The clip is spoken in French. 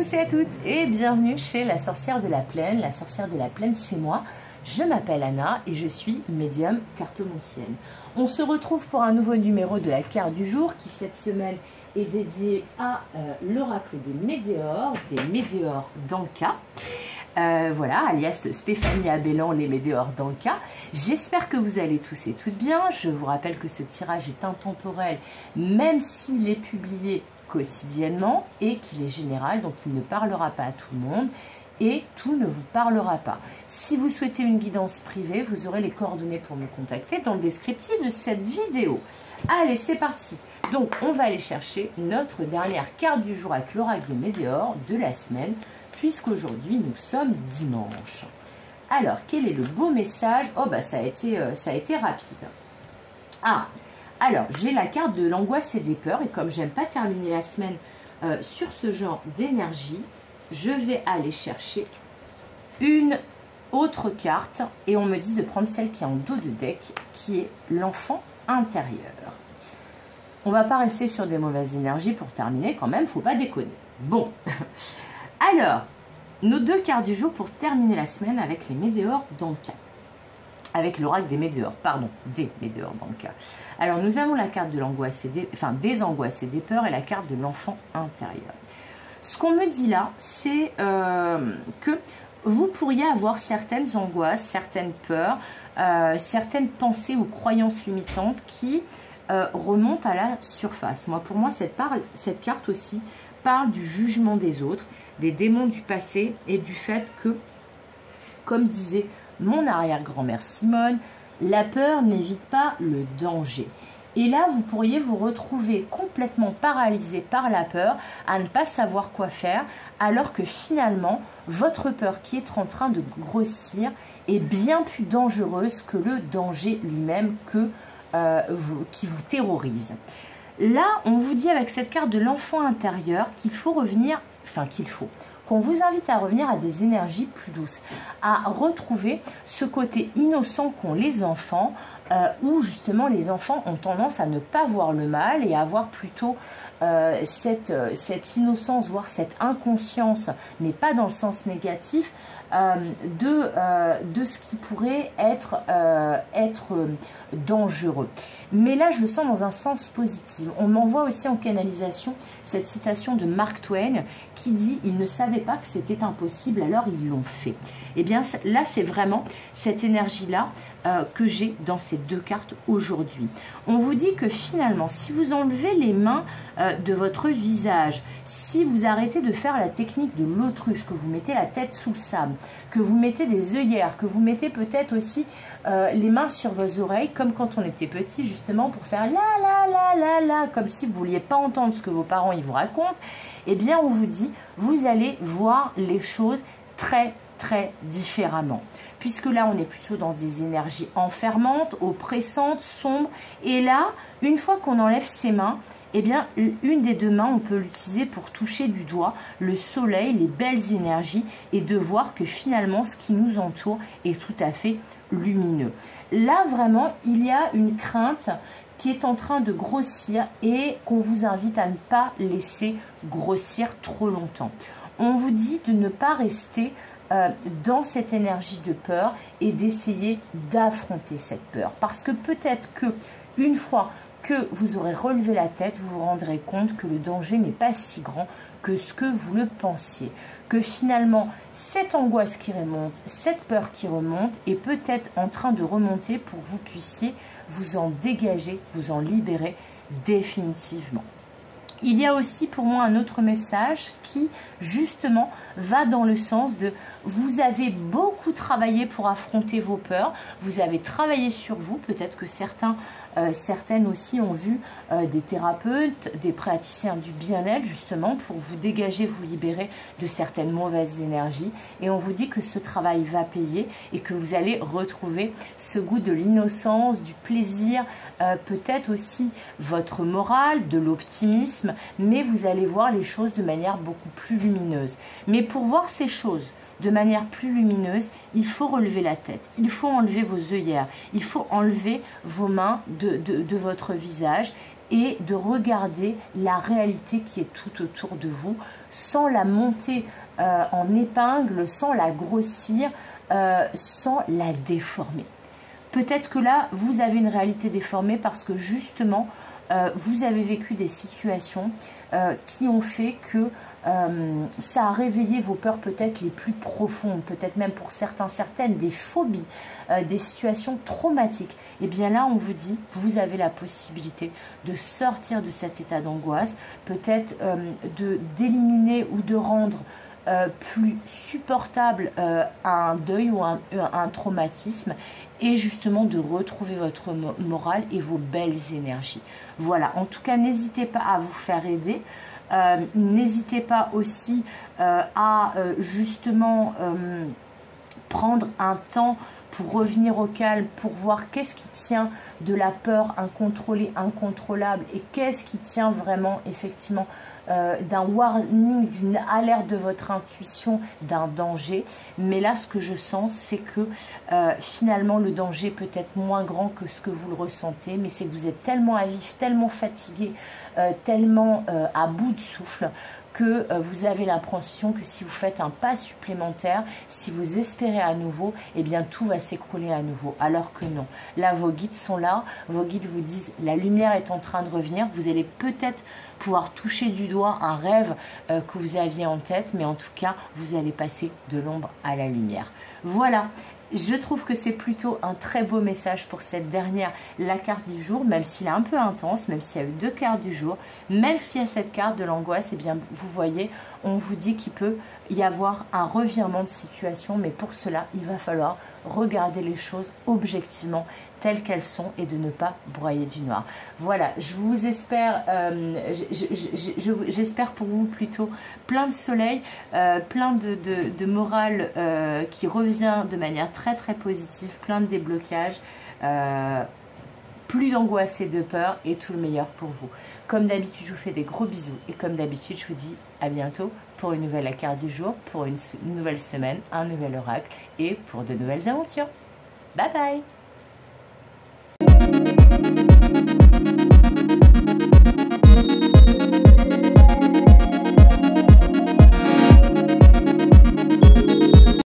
tous et à toutes et bienvenue chez la sorcière de la plaine. La sorcière de la plaine, c'est moi. Je m'appelle Anna et je suis médium cartomancienne. On se retrouve pour un nouveau numéro de la carte du jour qui cette semaine est dédié à l'oracle des Médéors d'Anka. Voilà, alias Stéphanie Abellan, les Médéors d'Anka. J'espère que vous allez tous et toutes bien. Je vous rappelle que ce tirage est intemporel, même s'il est publié quotidiennement et qu'il est général, donc il ne parlera pas à tout le monde et tout ne vous parlera pas. Si vous souhaitez une guidance privée, vous aurez les coordonnées pour me contacter dans le descriptif de cette vidéo. Allez, c'est parti. Donc, on va aller chercher notre dernière carte du jour avec l'oracle des Médéors de la semaine, puisqu'aujourd'hui, nous sommes dimanche. Alors, quel est le beau message? Oh, bah, ça a été rapide. Ah, alors, j'ai la carte de l'angoisse et des peurs, et comme j'aime pas terminer la semaine sur ce genre d'énergie, je vais aller chercher une autre carte, et on me dit de prendre celle qui est en dos de deck, qui est l'enfant intérieur. On va pas rester sur des mauvaises énergies pour terminer quand même, faut pas déconner. Bon, alors, nos deux cartes du jour pour terminer la semaine avec les Médéors d'Anka. Avec l'oracle des Médéors, pardon, des Médéors d'Anka. Alors, nous avons la carte de l'angoisse et des angoisses et des peurs et la carte de l'enfant intérieur. Ce qu'on me dit là, c'est que vous pourriez avoir certaines angoisses, certaines peurs, certaines pensées ou croyances limitantes qui remontent à la surface. Pour moi, cette carte aussi parle du jugement des autres, des démons du passé et du fait que, comme disait mon arrière-grand-mère Simone, la peur n'évite pas le danger. Et là, vous pourriez vous retrouver complètement paralysé par la peur, à ne pas savoir quoi faire, alors que finalement, votre peur qui est en train de grossir est bien plus dangereuse que le danger lui-même qui vous terrorise. Là, on vous dit avec cette carte de l'enfant intérieur qu'il faut revenir, qu'on vous invite à revenir à des énergies plus douces, à retrouver ce côté innocent qu'ont les enfants, où justement les enfants ont tendance à ne pas voir le mal et à avoir plutôt cette innocence, voire cette inconscience, mais pas dans le sens négatif, de ce qui pourrait être dangereux. Mais là, je le sens dans un sens positif. On m'envoie aussi en canalisation cette citation de Mark Twain qui dit « Ils ne savaient pas que c'était impossible, alors ils l'ont fait ». Eh bien, là, c'est vraiment cette énergie-là que j'ai dans ces deux cartes aujourd'hui. On vous dit que finalement, si vous enlevez les mains de votre visage, si vous arrêtez de faire la technique de l'autruche, que vous mettez la tête sous le sable, que vous mettez des œillères, que vous mettez peut-être aussi les mains sur vos oreilles, comme quand on était petit, justement, pour faire la, comme si vous ne vouliez pas entendre ce que vos parents ils vous racontent, eh bien, on vous dit, vous allez voir les choses très différemment. Puisque là, on est plutôt dans des énergies enfermantes, oppressantes, sombres. Et là, une fois qu'on enlève ses mains, eh bien, une des deux mains, on peut l'utiliser pour toucher du doigt le soleil, les belles énergies, et de voir que finalement, ce qui nous entoure est tout à fait lumineux. Là, vraiment, il y a une crainte qui est en train de grossir et qu'on vous invite à ne pas laisser grossir trop longtemps. On vous dit de ne pas rester dans cette énergie de peur et d'essayer d'affronter cette peur. Parce que peut-être que une fois que vous aurez relevé la tête, vous vous rendrez compte que le danger n'est pas si grand que ce que vous le pensiez. Que finalement, cette angoisse qui remonte, cette peur qui remonte est peut-être en train de remonter pour que vous puissiez vous en dégager, vous en libérer définitivement. Il y a aussi pour moi un autre message qui justement va dans le sens de vous avez beaucoup travaillé pour affronter vos peurs, vous avez travaillé sur vous, peut-être que certaines aussi ont vu des thérapeutes, des praticiens du bien-être justement pour vous dégager, vous libérer de certaines mauvaises énergies et on vous dit que ce travail va payer et que vous allez retrouver ce goût de l'innocence, du plaisir, peut-être aussi votre morale, de l'optimisme, mais vous allez voir les choses de manière beaucoup plus lumineuse. Mais pour voir ces choses de manière plus lumineuse, il faut relever la tête, il faut enlever vos œillères, il faut enlever vos mains de votre visage et de regarder la réalité qui est tout autour de vous sans la monter en épingle, sans la grossir, sans la déformer. Peut-être que là, vous avez une réalité déformée parce que justement, vous avez vécu des situations qui ont fait que ça a réveillé vos peurs peut-être les plus profondes, peut-être même pour certaines, des phobies, des situations traumatiques. Et bien là, on vous dit, vous avez la possibilité de sortir de cet état d'angoisse, peut-être d'éliminer ou de rendre plus supportable un deuil ou un traumatisme, et justement de retrouver votre morale et vos belles énergies. Voilà, en tout cas, n'hésitez pas à vous faire aider. N'hésitez pas aussi à justement prendre un temps pour revenir au calme, pour voir qu'est-ce qui tient de la peur incontrôlée, incontrôlable, et qu'est-ce qui tient vraiment effectivement d'un warning, d'une alerte de votre intuition, d'un danger. Mais là, ce que je sens, c'est que finalement, le danger peut être moins grand que ce que vous le ressentez, mais c'est que vous êtes tellement à vif, tellement fatigué, tellement à bout de souffle, que vous avez l'impression que si vous faites un pas supplémentaire, si vous espérez à nouveau, eh bien tout va s'écrouler à nouveau. Alors que non. Là, vos guides sont là. Vos guides vous disent la lumière est en train de revenir. Vous allez peut-être pouvoir toucher du doigt un rêve que vous aviez en tête, mais en tout cas, vous allez passer de l'ombre à la lumière. Voilà. Je trouve que c'est plutôt un très beau message pour cette dernière, la carte du jour, même s'il est un peu intense, même s'il y a eu 2 cartes du jour, même s'il y a cette carte de l'angoisse, eh bien vous voyez, on vous dit qu'il peut y avoir un revirement de situation, mais pour cela, il va falloir regarder les choses objectivement telles qu'elles sont et de ne pas broyer du noir. Voilà, je vous espère, j'espère pour vous plutôt plein de soleil, plein de morale qui revient de manière très très positive, plein de déblocages, plus d'angoisse et de peur, et tout le meilleur pour vous. Comme d'habitude, je vous fais des gros bisous et comme d'habitude, je vous dis à bientôt pour une nouvelle carte du jour, pour une nouvelle semaine, un nouvel oracle et pour de nouvelles aventures. Bye bye!